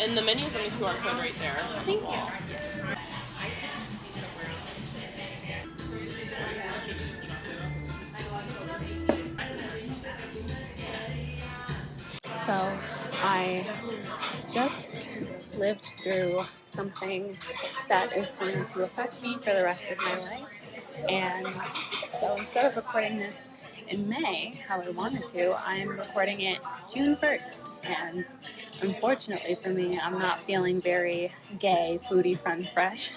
And the menu's on the QR code right there. Thank you. So I just lived through something that is going to affect me for the rest of my life. And so instead of recording this in May, how I wanted to, I'm recording it June 1st. And unfortunately for me, I'm not feeling very gay, foodie, fun, fresh.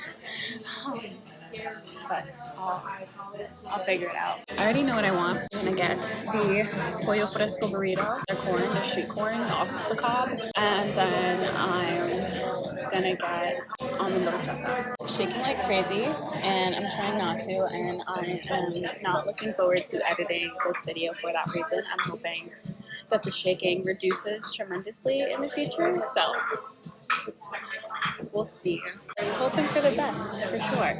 But I'll figure it out. I already know what I want. I'm gonna get the pollo fresco burrito, the corn, the street corn off the cob, and then I'm gonna get almond little chocolate. Shaking like crazy, and I'm trying not to, and I am not looking forward to editing this video for that reason. I'm hoping that the shaking reduces tremendously in the future, so we'll see. I'm hoping for the best, for sure.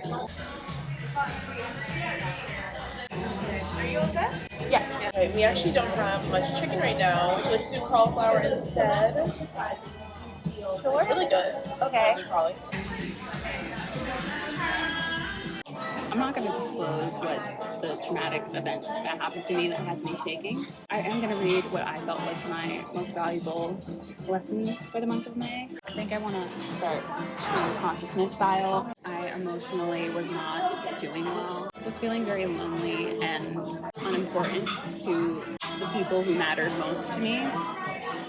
Are you all set? Yeah. Okay, we actually don't have much chicken right now. Let's do cauliflower instead. Sure. It's really good. Okay. Probably. I'm not going to disclose what the traumatic event that happened to me that has me shaking. I am going to read what I felt was my most valuable lesson for the month of May. I think I want to start stream consciousness style. I emotionally was not doing well. I was feeling very lonely and unimportant to the people who mattered most to me.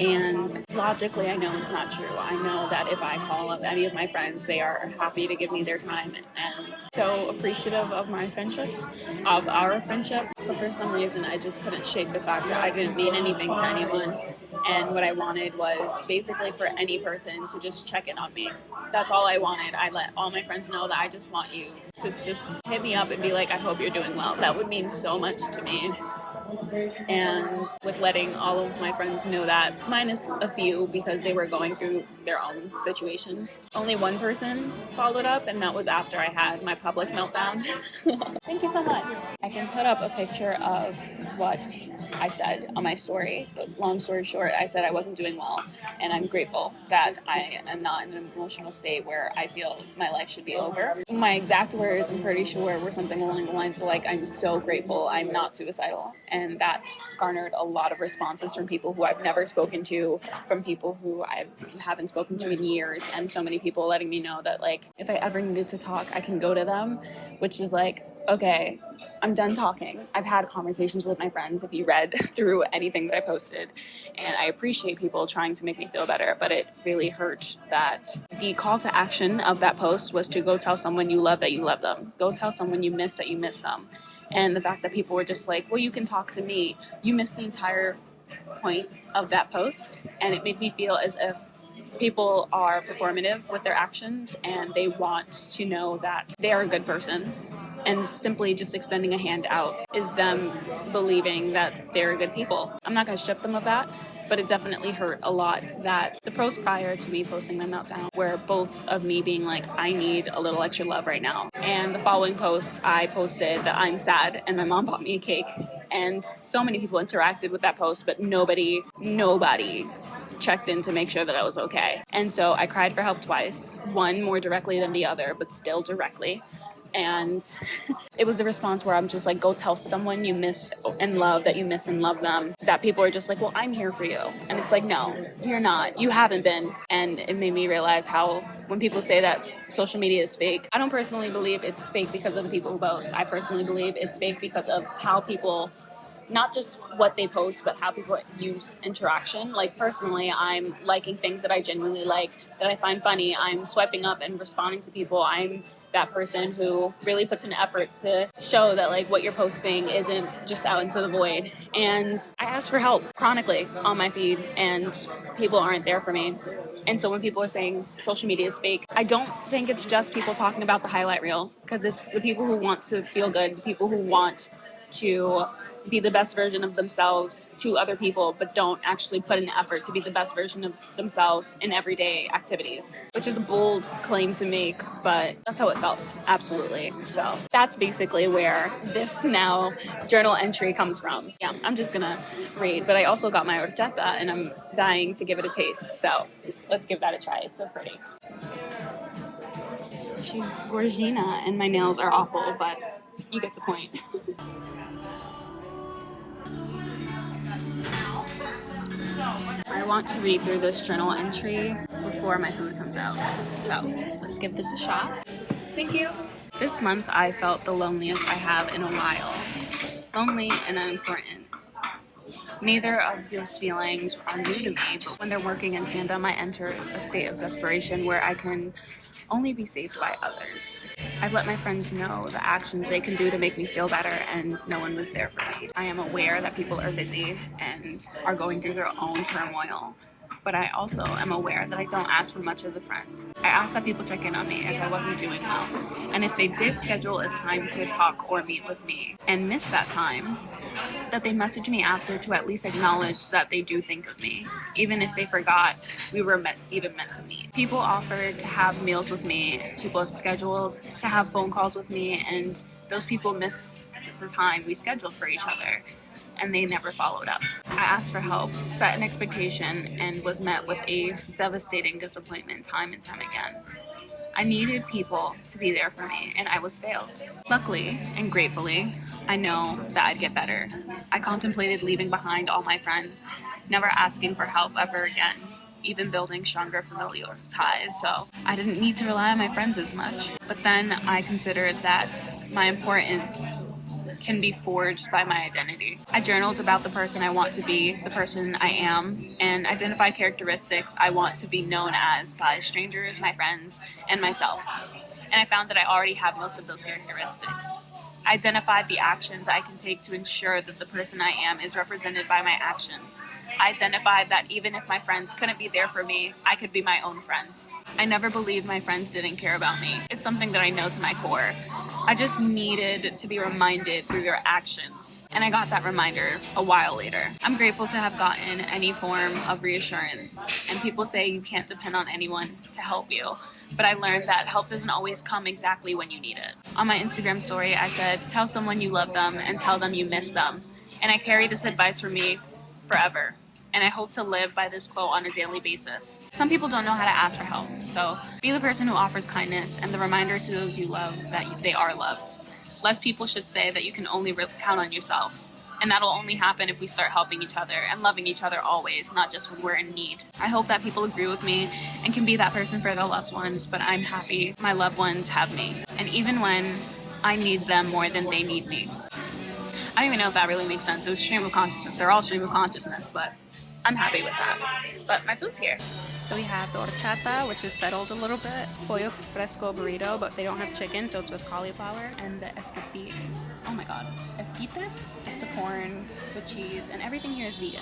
And logically, I know it's not true. I know that if I call up any of my friends, they are happy to give me their time and so appreciative of my friendship, of our friendship. But for some reason, I just couldn't shake the fact that I didn't mean anything to anyone. And what I wanted was basically for any person to just check in on me. That's all I wanted. I let all my friends know that I just want you to just hit me up and be like, I hope you're doing well. That would mean so much to me. And with letting all of my friends know that, minus a few because they were going through their own situations. Only one person followed up, and that was after I had my public meltdown. Thank you so much. I can put up a picture of what I said on my story. But long story short, I said I wasn't doing well, and I'm grateful that I am not in an emotional state where I feel my life should be over. My exact words, I'm pretty sure, were something along the lines of like, I'm so grateful I'm not suicidal. And that garnered a lot of responses from people who I've never spoken to, from people who I haven't spoken to in years, and so many people letting me know that like if I ever needed to talk, I can go to them, which is like, okay, I'm done talking. I've had conversations with my friends, if you read through anything that I posted, and I appreciate people trying to make me feel better, but it really hurt that the call to action of that post was to go tell someone you love that you love them. Go tell someone you miss that you miss them. And the fact that people were just like, well, you can talk to me. You missed the entire point of that post. And it made me feel as if people are performative with their actions and they want to know that they are a good person. And simply just extending a hand out is them believing that they're good people. I'm not going to strip them of that, but it definitely hurt a lot that the post prior to me posting my meltdown were both of me being like, I need a little extra love right now. And the following post, I posted that I'm sad and my mom bought me a cake. And so many people interacted with that post, but nobody checked in to make sure that I was okay. And so I cried for help twice, one more directly than the other, but still directly. And it was a response where I'm just like, go tell someone you miss and love that you miss and love them, that people are just like, well, I'm here for you. And it's like, no, you're not. You haven't been. And it made me realize how when people say that social media is fake, I don't personally believe it's fake because of the people who post. I personally believe it's fake because of how people, not just what they post, but how people use interaction. Like personally, I'm liking things that I genuinely like, that I find funny. I'm swiping up and responding to people. I'm that person who really puts an effort to show that like what you're posting isn't just out into the void. And I ask for help chronically on my feed and people aren't there for me. And so when people are saying social media is fake, I don't think it's just people talking about the highlight reel, because it's the people who want to feel good, the people who want to be the best version of themselves to other people, but don't actually put in effort to be the best version of themselves in everyday activities, which is a bold claim to make, but that's how it felt. Absolutely. So that's basically where this now journal entry comes from. Yeah, I'm just gonna read, but I also got my horchata and I'm dying to give it a taste. So let's give that a try. It's so pretty. She's Gorgina and my nails are awful, but you get the point. I want to read through this journal entry before my food comes out. So let's give this a shot. Thank you. This month I felt the loneliest I have in a while. Lonely and unimportant. Neither of those feelings are new to me, but when they're working in tandem, I enter a state of desperation where I can only be saved by others. I've let my friends know the actions they can do to make me feel better, and no one was there for me. I am aware that people are busy and are going through their own turmoil, but I also am aware that I don't ask for much as a friend. I asked that people check in on me as I wasn't doing well, and if they did schedule a time to talk or meet with me and miss that time, that they message me after to at least acknowledge that they do think of me, even if they forgot we were even meant to meet. People offered to have meals with me, people have scheduled to have phone calls with me, and those people miss the time we scheduled for each other, and they never followed up. I asked for help, set an expectation, and was met with a devastating disappointment time and time again. I needed people to be there for me, and I was failed. Luckily and gratefully, I know that I'd get better. I contemplated leaving behind all my friends, never asking for help ever again, even building stronger familial ties, so I didn't need to rely on my friends as much. But then I considered that my importance can be forged by my identity. I journaled about the person I want to be, the person I am, and identified characteristics I want to be known as by strangers, my friends, and myself. And I found that I already have most of those characteristics. I identified the actions I can take to ensure that the person I am is represented by my actions. I identified that even if my friends couldn't be there for me, I could be my own friend. I never believed my friends didn't care about me. It's something that I know to my core. I just needed to be reminded through their actions. And I got that reminder a while later. I'm grateful to have gotten any form of reassurance. And people say you can't depend on anyone to help you. But I learned that help doesn't always come exactly when you need it. On my Instagram story, I said, tell someone you love them and tell them you miss them. And I carry this advice for me forever. And I hope to live by this quote on a daily basis. Some people don't know how to ask for help. So be the person who offers kindness and the reminder to those you love that they are loved. Less people should say that you can only count on yourself. And that'll only happen if we start helping each other and loving each other always, not just when we're in need. I hope that people agree with me and can be that person for their loved ones, but I'm happy my loved ones have me. And even when I need them more than they need me. I don't even know if that really makes sense. It was stream of consciousness. They're all stream of consciousness, but I'm happy with that. But my food's here. So we have the horchata, which is settled a little bit. Pollo fresco burrito, but they don't have chicken, so it's with cauliflower. And the esquite. Oh my god. Esquites? It's a corn with cheese, and everything here is vegan.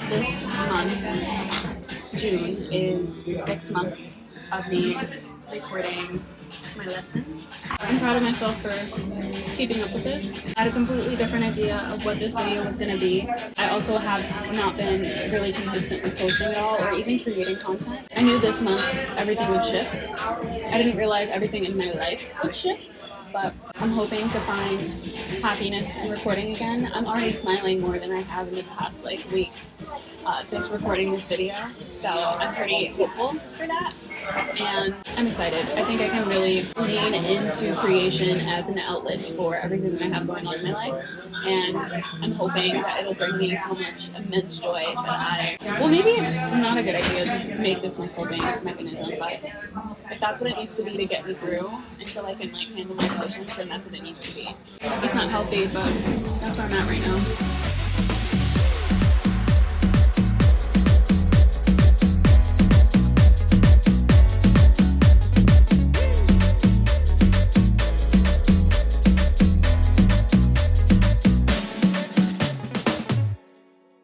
This month, June, is 6 months of me recording my lessons. I'm proud of myself for keeping up with this. I had a completely different idea of what this video was going to be. I also have not been really consistent with posting at all or even creating content. I knew this month everything would shift. I didn't realize everything in my life would shift, but I'm hoping to find happiness in recording again. I'm already smiling more than I have in the past week. Just recording this video, so I'm pretty hopeful for that, and I'm excited. I think I can really lean into creation as an outlet for everything that I have going on in my life, and I'm hoping that it'll bring me so much immense joy that well, maybe it's not a good idea to make this my coping mechanism, but if that's what it needs to be to get me through until I can handle my emotions, then that's what it needs to be. It's not healthy, but that's where I'm at right now.